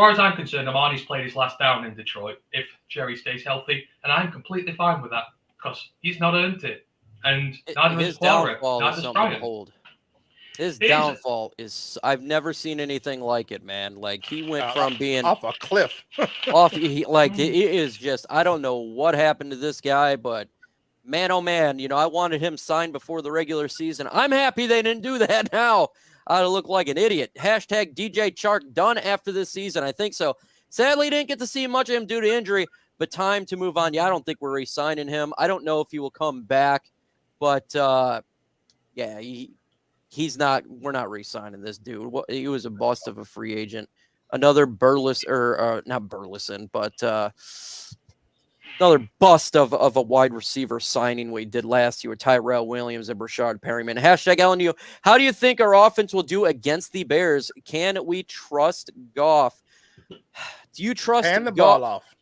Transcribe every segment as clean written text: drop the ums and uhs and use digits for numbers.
far as I'm concerned, Amani's played his last down in Detroit if Jerry stays healthy, and I'm completely fine with that because he's not earned it. And neither has His Flora, downfall neither is has something to Brian. behold. His It is. downfall is I've never seen anything like it, man. Like he went from being off a cliff. off like it is just I don't know what happened to this guy, but man, oh man, you know, I wanted him signed before the regular season. I'm happy they didn't do that now. I'd look like an idiot. Hashtag DJ Chark done after this season. I think so. Sadly, didn't get to see much of him due to injury, but time to move on. Yeah, I don't think we're re-signing him. I don't know if he will come back, but yeah, he's not. We're not re-signing this dude. He was a bust of a free agent. Another Burles or not Burleson, but another bust of a wide receiver signing we did last year with Tyrell Williams and Rashard Perryman. Hashtag LNU. How do you think our offense will do against the Bears? Can we trust Goff? Do you trust Hand the Goff? ball off.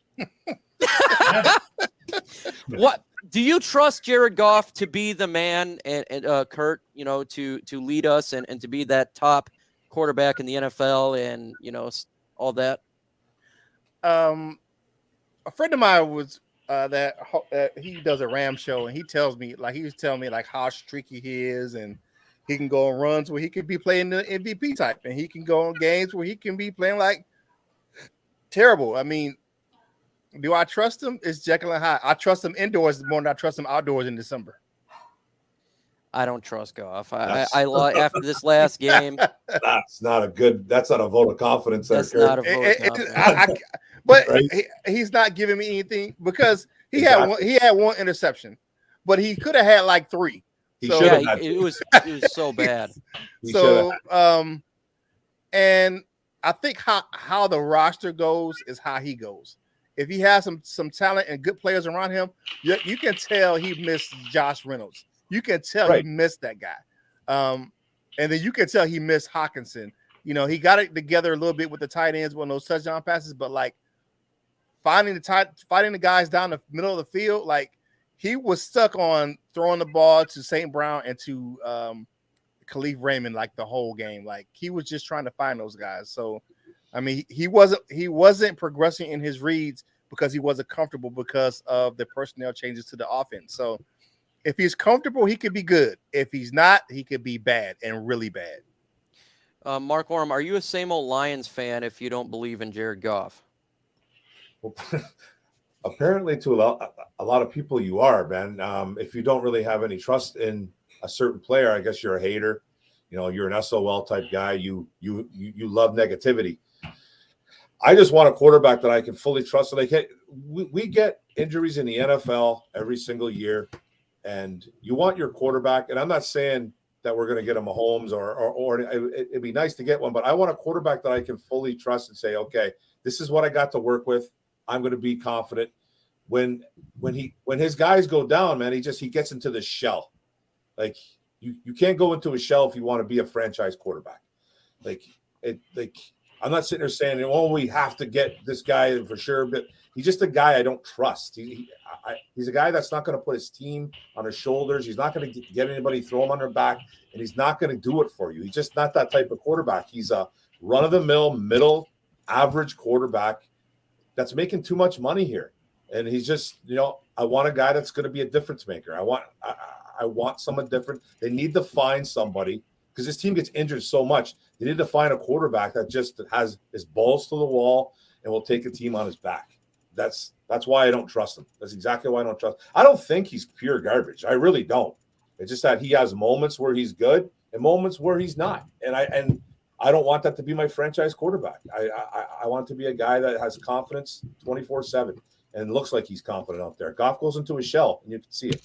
What do you trust Jared Goff to be the man and Kurt, you know, to lead us and to be that top quarterback in the NFL and, you know, all that? A friend of mine was that he does a Ram show, and he tells me he was telling me how streaky he is, and he can go on runs where he could be playing the MVP type, and he can go on games where he can be playing like terrible. I mean, do I trust him? It's Jekyll and Hyde. I trust him indoors more than I trust him outdoors in December. I don't trust Goff. I after this last game. That's not a vote of confidence. That's not a vote of confidence. But right? He's not giving me anything because he had one interception, but he could have had like 3. It was so bad. So and I think how the roster goes is how he goes. If he has some talent and good players around him, you can tell he missed Josh Reynolds. You can tell he missed that guy. And then you can tell he missed Hawkinson. You know, he got it together a little bit with the tight ends on those touchdown passes, but like fighting the guys down the middle of the field, like he was stuck on throwing the ball to St. Brown and to Khalif Raymond like the whole game. Like he was just trying to find those guys. So I mean, he wasn't progressing in his reads because he wasn't comfortable because of the personnel changes to the offense. So if he's comfortable, he could be good. If he's not, he could be bad and really bad. Mark Orum, are you a same old Lions fan if you don't believe in Jared Goff? Well, apparently to a lot of people you are, man. If you don't really have any trust in a certain player, I guess you're a hater. You know, you're an SOL type guy. You love negativity. I just want a quarterback that I can fully trust. Like, hey, we get injuries in the NFL every single year, and you want your quarterback. And I'm not saying that we're going to get a Mahomes or it'd be nice to get one, but I want a quarterback that I can fully trust and say, okay, this is what I got to work with. I'm going to be confident. When his guys go down, man, he gets into the shell. Like you can't go into a shell if you want to be a franchise quarterback. I'm not sitting there saying, oh, we have to get this guy for sure, but he's just a guy I don't trust. He's a guy that's not going to put his team on his shoulders. He's not going to get anybody, throw him on their back, and he's not going to do it for you. He's just not that type of quarterback. He's a run-of-the-mill, middle, average quarterback that's making too much money here. And he's just, I want a guy that's going to be a difference maker. I want someone different. They need to find somebody because this team gets injured so much. They need to find a quarterback that just has his balls to the wall and will take a team on his back. That's why I don't trust him. That's exactly why I don't trust. I don't think he's pure garbage. I really don't. It's just that he has moments where he's good and moments where he's not. And I don't want that to be my franchise quarterback. I want to be a guy that has confidence 24/7 and looks like he's confident out there. Goff goes into his shell and you can see it.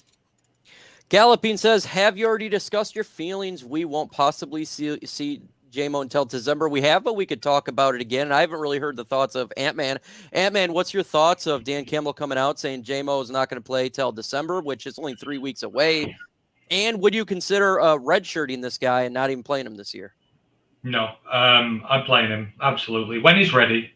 Galloping says, have you already discussed your feelings? We won't possibly see J-Mo until December. We have, but we could talk about it again. And I haven't really heard the thoughts of Ant-Man. Ant-Man, what's your thoughts of Dan Campbell coming out saying J-Mo is not going to play till December, which is only 3 weeks away? And would you consider redshirting this guy and not even playing him this year? No, I'm playing him, absolutely. When he's ready.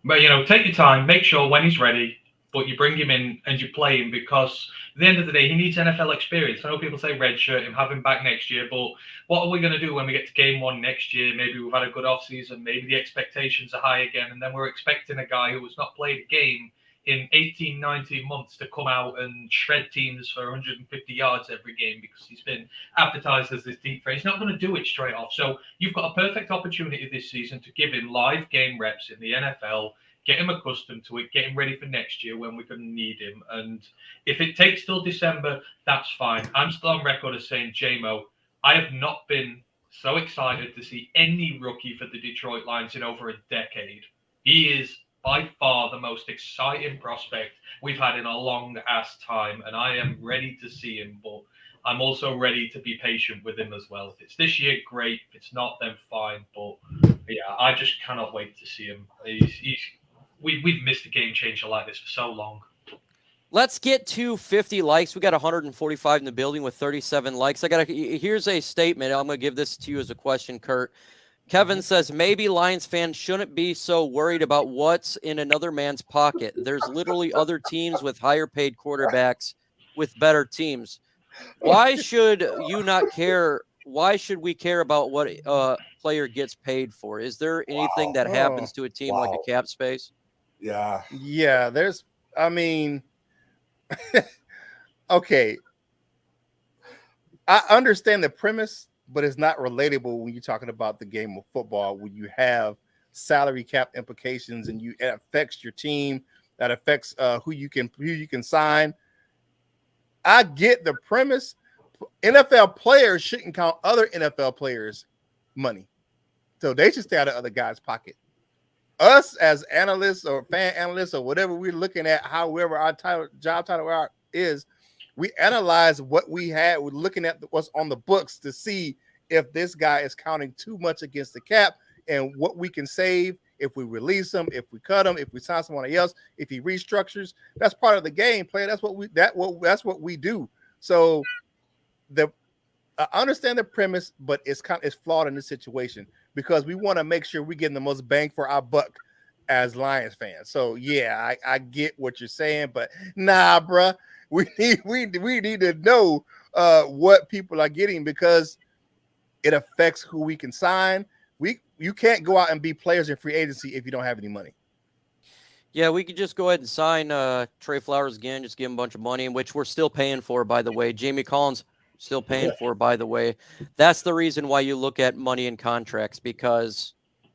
But, take your time. Make sure when he's ready, but you bring him in and you play him because at the end of the day, he needs NFL experience. I know people say redshirt him, have him back next year, but what are we going to do when we get to game one next year? Maybe we've had a good offseason, maybe the expectations are high again, and then we're expecting a guy who has not played a game in 18, 19 months to come out and shred teams for 150 yards every game because he's been advertised as this deep threat. He's not going to do it straight off. So you've got a perfect opportunity this season to give him live game reps in the NFL, get him accustomed to it, get him ready for next year when we're going to need him. And if it takes till December, that's fine. I'm still on record as saying, JMO, I have not been so excited to see any rookie for the Detroit Lions in over a decade. He is by far the most exciting prospect we've had in a long-ass time, and I am ready to see him, but I'm also ready to be patient with him as well. If it's this year, great. If it's not, then fine. But yeah, I just cannot wait to see him. We've missed a game changer like this for so long. Let's get to 50 likes. We got 145 in the building with 37 likes. Here's a statement. I'm going to give this to you as a question, Kurt. Kevin says, maybe Lions fans shouldn't be so worried about what's in another man's pocket. There's literally other teams with higher paid quarterbacks with better teams. Why should you not care? Why should we care about what a player gets paid for? Is there anything that happens to a team like a cap space? Yeah, there's, I mean, okay. I understand the premise, but it's not relatable when you're talking about the game of football, when you have salary cap implications and it affects your team, that affects who you can sign. I get the premise. NFL players shouldn't count other NFL players' money, so they should stay out of other guys' pocket. Us as analysts or fan analysts or whatever we're looking at, however our job title is, we analyze what we had. We're looking at what's on the books to see if this guy is counting too much against the cap and what we can save if we release him, if we cut him, if we sign someone else, if he restructures. That's part of the game, player. That's what we do. So I understand the premise, but it's flawed in this situation because we want to make sure we're getting the most bang for our buck as Lions fans. So yeah, I get what you're saying, but nah, bruh, we need to know what people are getting because it affects who we can sign. You can't go out and be players in free agency if you don't have any money. Yeah, we could just go ahead and sign Trey Flowers again, just give him a bunch of money, which we're still paying for, by the way. Jamie Collins still paying for, by the way. That's the reason why you look at money in contracts, because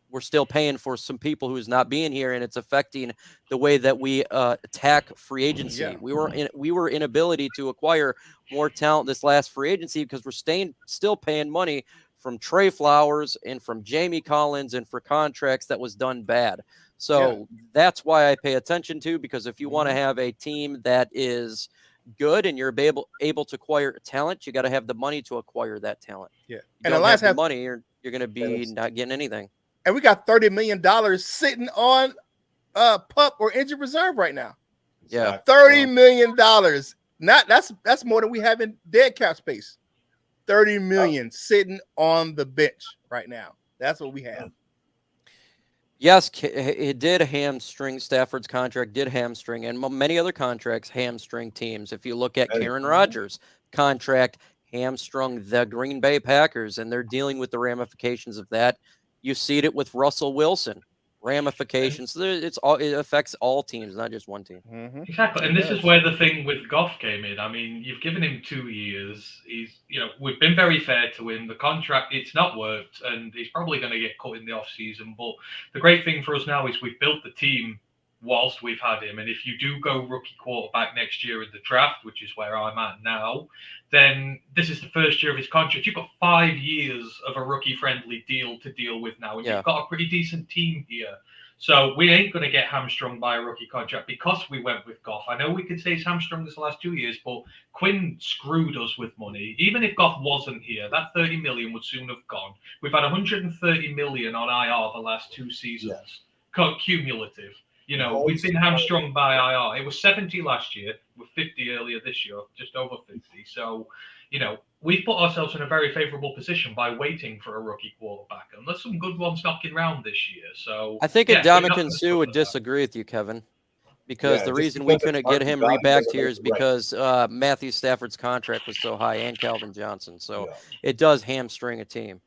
we're still paying for some people who's not being here, and it's affecting the way that we attack free agency. Yeah. We were inability to acquire more talent this last free agency because we're still paying money from Trey Flowers and from Jamie Collins and for contracts that was done bad. So that's why I pay attention to, because if you want to have a team that is good and you're able to acquire talent, you got to have the money to acquire that talent. Yeah, and unless you have the money, you're going to be not getting anything. And we got $30 million sitting on PUP or injured reserve right now. Yeah, $30 million. That's more than we have in dead cap space. $30 million sitting on the bench right now. That's what we have. Yes, it did hamstring. Stafford's contract did hamstring, and many other contracts hamstring teams. If you look at Aaron Rodgers' contract, hamstrung the Green Bay Packers, and they're dealing with the ramifications of that. You see it with Russell Wilson. Ramifications. It affects all teams, not just one team. Mm-hmm. Exactly, and this is where the thing with Goff came in. I mean, you've given him 2 years. We've been very fair to him. The contract, it's not worked, and he's probably going to get cut in the off season. But the great thing for us now is we've built the team whilst we've had him. And if you do go rookie quarterback next year in the draft, which is where I'm at now, then this is the first year of his contract. You've got 5 years of a rookie-friendly deal to deal with now, and you've got a pretty decent team here. So we ain't going to get hamstrung by a rookie contract because we went with Goff. I know we could say he's hamstrung this last 2 years, but Quinn screwed us with money. Even if Goff wasn't here, that $30 million would soon have gone. We've had $130 million on IR the last 2 seasons, cumulative. We've been hamstrung by IR. It was 70 last year, with 50 earlier this year, just over 50. So, we've put ourselves in a very favorable position by waiting for a rookie quarterback. And there's some good ones knocking around this year. So I think Ndamukong Suh would disagree with you, Kevin. because Yeah, the just reason we because it's couldn't get market him value rebacked doesn't here make is it right. because Matthew Stafford's contract was so high and Calvin Johnson. So Yeah. it does hamstring a team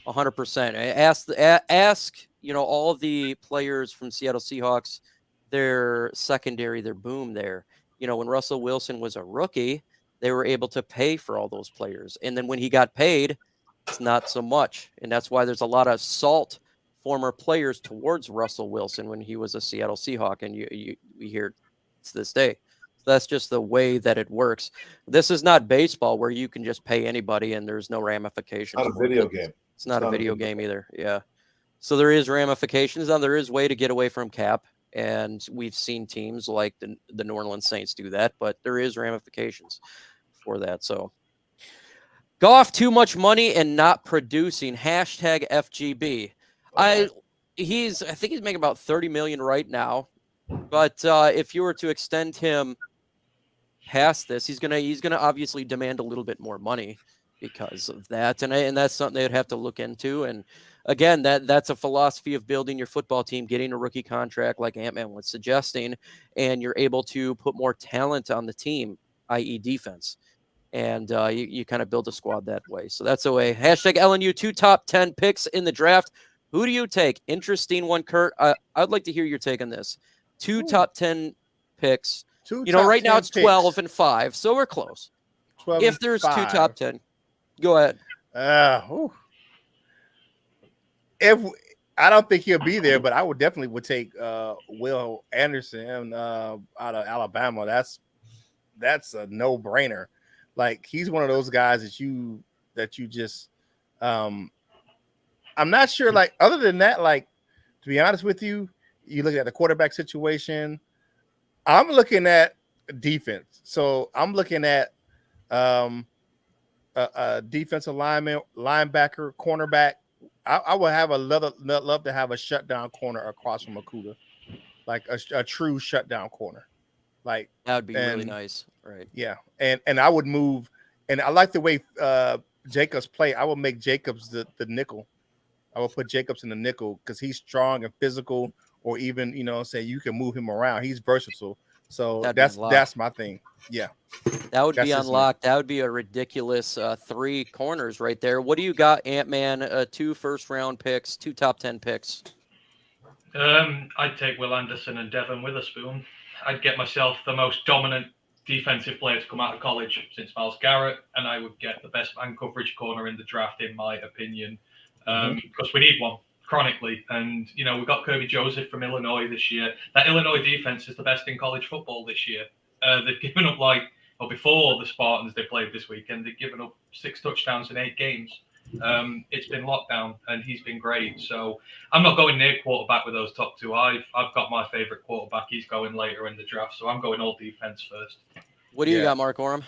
100%. Ask, all of the players from Seattle Seahawks, their secondary, their boom there. When Russell Wilson was a rookie, they were able to pay for all those players. And then when he got paid, it's not so much. And that's why there's a lot of salt former players towards Russell Wilson when he was a Seattle Seahawk. And we hear it to this day. So that's just the way that it works. This is not baseball where you can just pay anybody and there's no ramifications. Not a video game. It's not a video game either. Yeah. So there is ramifications. Now there is way to get away from cap. And we've seen teams like the New Orleans Saints do that, but there is ramifications for that. So Goff, too much money and not producing. Hashtag FGB. I think he's making about $30 million right now. But if you were to extend him past this, he's gonna obviously demand a little bit more money because of that, and that's something they'd have to look into. And again, that's a philosophy of building your football team, getting a rookie contract like Ant-Man was suggesting, and you're able to put more talent on the team, i.e. defense. And you kind of build a squad that way. So that's a way. Hashtag LNU 2 top 10 picks in the draft. Who do you take? Interesting one, Kurt. I'd like to hear your take on this. 2 top 10 picks. Right now it's 12 and 5, so we're close. 12 if there's 2 top 10, go ahead. If I don't think he'll be there, but I would definitely take Will Anderson out of Alabama. That's a no-brainer. Like, he's one of those guys that you just I'm not sure, like, other than that, like, to be honest with you, you look at the quarterback situation. I'm looking at defense. So I'm looking at a defensive lineman, linebacker, cornerback. I would have love to have a shutdown corner across from Okuda, like a true shutdown corner. Like, that would be really nice, right? Yeah, and I would move, and I like the way Jacobs play. I would make Jacobs the nickel. I would put Jacobs in the nickel because he's strong and physical, or even say you can move him around. He's versatile, so that's my thing. Yeah, that would be unlocked. That would be a ridiculous 3 corners right there. What do you got, Ant-Man? 2 first-round picks, 2 top 10 picks. I'd take Will Anderson and Devin Witherspoon. I'd get myself the most dominant defensive player to come out of college since Myles Garrett, and I would get the best man coverage corner in the draft, in my opinion, because we need one chronically. And, we got Kirby Joseph from Illinois this year. That Illinois defense is the best in college football this year. They've given up before the Spartans they played this weekend, they've given up 6 touchdowns in 8 games. It's been locked down, and he's been great. So I'm not going near quarterback with those top 2. I've got my favorite quarterback. He's going later in the draft, so I'm going all defense first. What do you got, Mark Orum?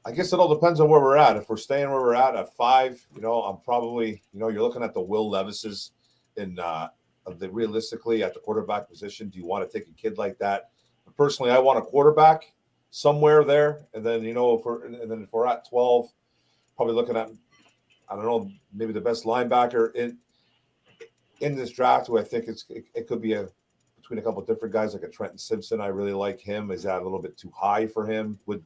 I guess it all depends on where we're at. If we're staying where we're at 5, I'm probably, you're looking at the Will Levises realistically at the quarterback position. Do you want to take a kid like that? Personally, I want a quarterback somewhere there, and then if we're at 12, probably looking at, I don't know, maybe the best linebacker in this draft, who I think it could be between a couple of different guys, like a Trenton Simpson. I really like him. Is that a little bit too high for him? Would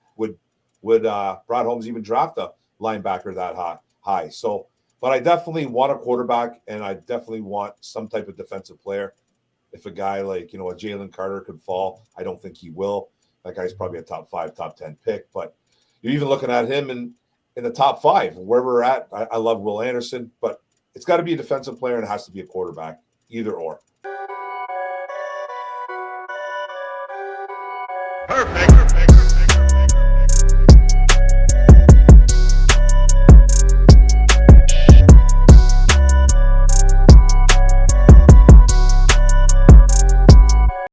Brad Holmes even draft a linebacker that high? So, but I definitely want a quarterback, and I definitely want some type of defensive player. If a guy like, a Jalen Carter could fall, I don't think he will. That guy's probably a top 5, top 10 pick, but you're even looking at him in the top 5, where we're at. I love Will Anderson, but it's got to be a defensive player and it has to be a quarterback, either or. Perfect.